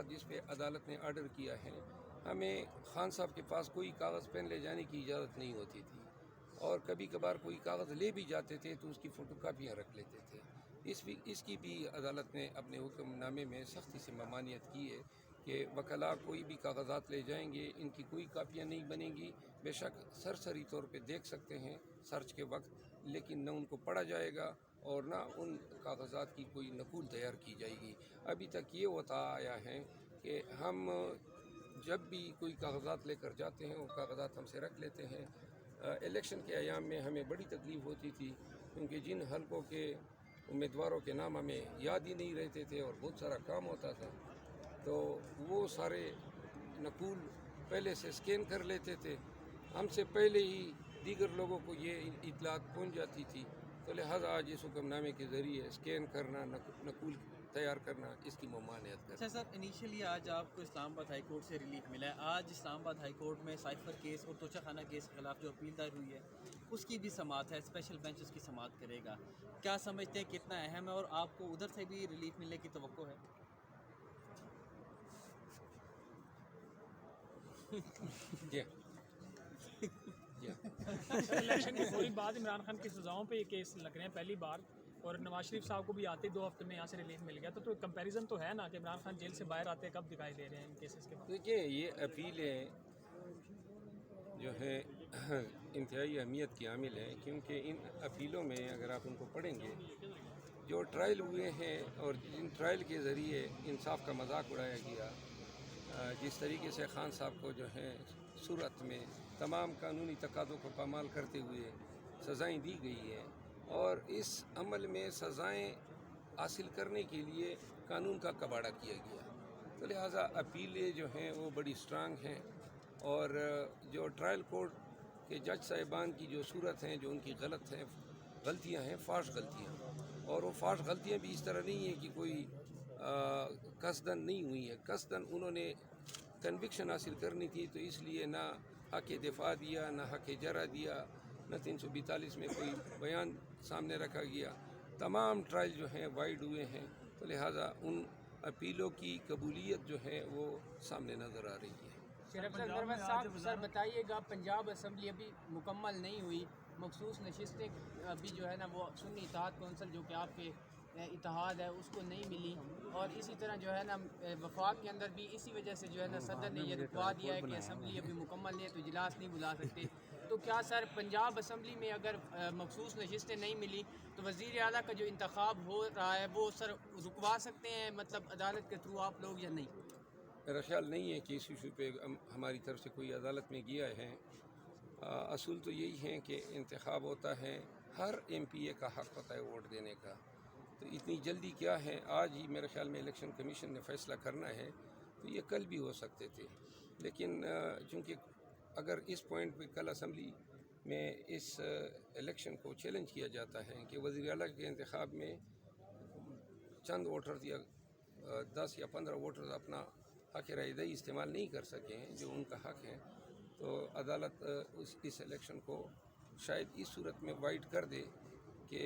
بعد جس پہ عدالت نے آرڈر کیا ہے، ہمیں خان صاحب کے پاس کوئی کاغذ پین لے جانے کی اجازت نہیں ہوتی تھی، اور کبھی کبھار کوئی کاغذ لے بھی جاتے تھے تو اس کی فوٹو کاپیاں رکھ لیتے تھے۔ اس کی بھی عدالت نے اپنے حکم نامے میں سختی سے ممانعت کی ہے کہ وکلاء کوئی بھی کاغذات لے جائیں گے، ان کی کوئی کاپیاں نہیں بنیں گی۔ بے شک سرسری طور پہ دیکھ سکتے ہیں سرچ کے وقت، لیکن نہ ان کو پڑھا جائے گا اور نہ ان کاغذات کی کوئی نقول تیار کی جائے گی۔ ابھی تک یہ ہوتا آیا ہے کہ ہم جب بھی کوئی کاغذات لے کر جاتے ہیں وہ کاغذات ہم سے رکھ لیتے ہیں۔ الیکشن کے ایام میں ہمیں بڑی تکلیف ہوتی تھی، کیونکہ جن حلقوں کے امیدواروں کے نام ہمیں یاد ہی نہیں رہتے تھے اور بہت سارا کام ہوتا تھا، تو وہ سارے نقول پہلے سے اسکین کر لیتے تھے، ہم سے پہلے ہی دیگر لوگوں کو یہ اطلاعات پہنچ جاتی تھی، تو لہٰذا آج اس حکم نامے کے ذریعے اسکین کرنا، نقول تیار کرنا، اس کی ممانعت کرنا۔ اچھا سر، انیشلی آج آپ کو اسلام آباد ہائی کورٹ سے ریلیف ملا ہے، آج اسلام آباد ہائی کورٹ میں سائفر کیس اور توشہ خانہ کیس کے خلاف جو اپیل دائر ہوئی ہے اس کی بھی سماعت ہے، اسپیشل بینچ اس کی سماعت کرے گا، کیا سمجھتے ہیں کتنا اہم ہے اور آپ کو ادھر سے بھی ریلیف ملنے کی توقع ہے؟ الیکشن کے فوری بعد عمران خان کی سزاؤں پہ یہ کیس لگ رہے ہیں پہلی بار، اور نواز شریف صاحب کو بھی آتے 2 ہفتے میں یہاں سے ریلیف مل گیا، تو کمپیریزن تو ہے نا کہ عمران خان جیل سے باہر آتے کب دکھائی دے رہے ہیں ان کیسز کے بعد؟ دیکھیے، یہ اپیلیں جو ہے انتہائی اہمیت کی عامل ہے، کیونکہ ان اپیلوں میں اگر آپ ان کو پڑھیں گے، جو ٹرائل ہوئے ہیں اور جن ٹرائل کے ذریعے انصاف کا مذاق اڑایا گیا، جس طریقے سے خان صاحب کو جو ہے صورت میں تمام قانونی تقاضوں کو پامال کرتے ہوئے سزائیں دی گئی ہیں، اور اس عمل میں سزائیں حاصل کرنے کے لیے قانون کا کباڑہ کیا گیا، تو لہٰذا اپیلیں جو ہیں وہ بڑی اسٹرانگ ہیں، اور جو ٹرائل کورٹ کے جج صاحبان کی جو صورت ہیں، جو ان کی غلطیاں ہیں، فاش غلطیاں، اور وہ فاش غلطیاں بھی اس طرح نہیں ہیں کہ کوئی قصداً نہیں ہوئی ہیں، قصداً انہوں نے کنوکشن حاصل کرنی تھی، تو اس لیے نہ حق دفاع دیا، نہ حق جرح دیا، نہ 342 میں کوئی بیان سامنے رکھا گیا، تمام ٹرائل جو ہیں وائڈ ہوئے ہیں، تو لہٰذا ان اپیلوں کی قبولیت جو ہے وہ سامنے نظر آ رہی ہے۔ سر بتائیے گا، پنجاب اسمبلی ابھی مکمل نہیں ہوئی، مخصوص نشستیں ابھی جو ہے نا وہ سنی اتحاد کونسل جو کہ آپ کے اتحاد ہے اس کو نہیں ملی، اور اسی طرح جو ہے نا وفاق کے اندر بھی اسی وجہ سے جو ہے نا صدر نے یہ رکوا دیا ہے کہ اسمبلی ابھی مکمل نہیں ہے تو اجلاس نہیں بلا سکتے، تو کیا سر پنجاب اسمبلی میں اگر مخصوص نشستیں نہیں ملی تو وزیر اعلیٰ کا جو انتخاب ہو رہا ہے وہ سر رکوا سکتے ہیں مطلب عدالت کے تھرو آپ لوگ، یا نہیں؟ میرا خیال نہیں ہے کہ اس ایشو پہ ہماری طرف سے کوئی عدالت میں گیا ہے۔ اصول تو یہی ہے کہ انتخاب ہوتا ہے، ہر ایم پی اے کا حق ہوتا ہے ووٹ دینے کا، تو اتنی جلدی کیا ہے؟ آج ہی میرے خیال میں الیکشن کمیشن نے فیصلہ کرنا ہے، تو یہ کل بھی ہو سکتے تھے، لیکن چونکہ اگر اس پوائنٹ پہ کل اسمبلی میں اس الیکشن کو چیلنج کیا جاتا ہے کہ وزیر اعلیٰ کے انتخاب میں چند ووٹرز یا 10 یا 15 ووٹرز اپنا حق رائے دہی استعمال نہیں کر سکے ہیں جو ان کا حق ہے، تو عدالت اس الیکشن کو شاید اس صورت میں وائڈ کر دے کہ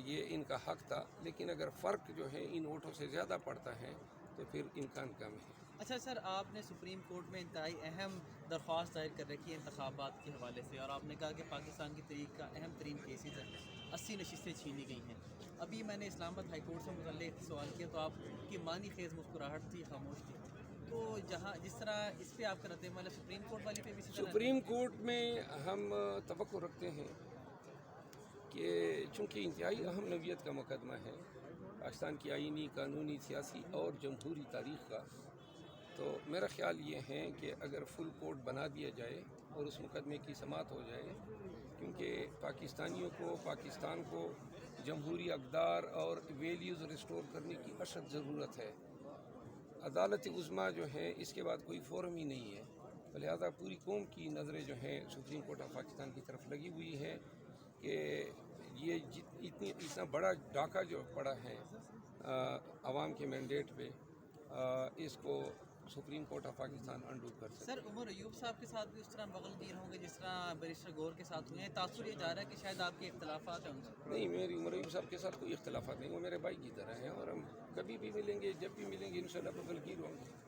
یہ ان کا حق تھا، لیکن اگر فرق جو ہے ان ووٹوں سے زیادہ پڑتا ہے تو پھر امکان کم ہے۔ اچھا سر، آپ نے سپریم کورٹ میں انتہائی اہم درخواست دائر کر رکھی ہے انتخابات کے حوالے سے، اور آپ نے کہا کہ پاکستان کی تاریخ کا اہم ترین کیسز ہے، 80 نشستیں چھینی گئی ہیں۔ ابھی میں نے اسلام آباد ہائی کورٹ سے متعلق سوال کیا تو آپ کی معنی خیز مسکراہٹ تھی، خاموش تھی، تو جس طرح اس پہ آپ کا رد عمل ہے سپریم کورٹ والی پہ بھی اسی طرح؟ سپریم کورٹ میں ہم توقع رکھتے ہیں کہ چونکہ انتہائی اہم نوعیت کا مقدمہ ہے پاکستان کی آئینی، قانونی، سیاسی اور جمہوری تاریخ کا، تو میرا خیال یہ ہے کہ اگر فل کورٹ بنا دیا جائے اور اس مقدمے کی سماعت ہو جائے، کیونکہ پاکستانیوں کو، پاکستان کو جمہوری اقدار اور ویلیوز ریسٹور کرنے کی اشد ضرورت ہے۔ عدالت عظمیٰ جو ہے اس کے بعد کوئی فورم ہی نہیں ہے، لہذا پوری قوم کی نظریں جو ہیں سپریم کورٹ آف پاکستان کی طرف لگی ہوئی ہے کہ یہ اتنا بڑا ڈاکہ جو پڑا ہے عوام کے مینڈیٹ پہ، اس کو supreme court of Pakistan undo کر سکتے۔ سر، عمر ایوب صاحب کے ساتھ بھی اس طرح بغل گیر ہوں گے جس طرح بیرسٹر گور کے ساتھ ہوئے ہیں؟ تاثر یہ جا رہا ہے کہ شاید آپ کے اختلافات ہیں ان سے؟ نہیں، میری عمر ایوب صاحب کے ساتھ کوئی اختلافات نہیں، وہ میرے بھائی کی طرح ہیں، اور ہم کبھی بھی ملیں گے، جب بھی ملیں گے انشاءاللہ بغل گیر ہوں گے۔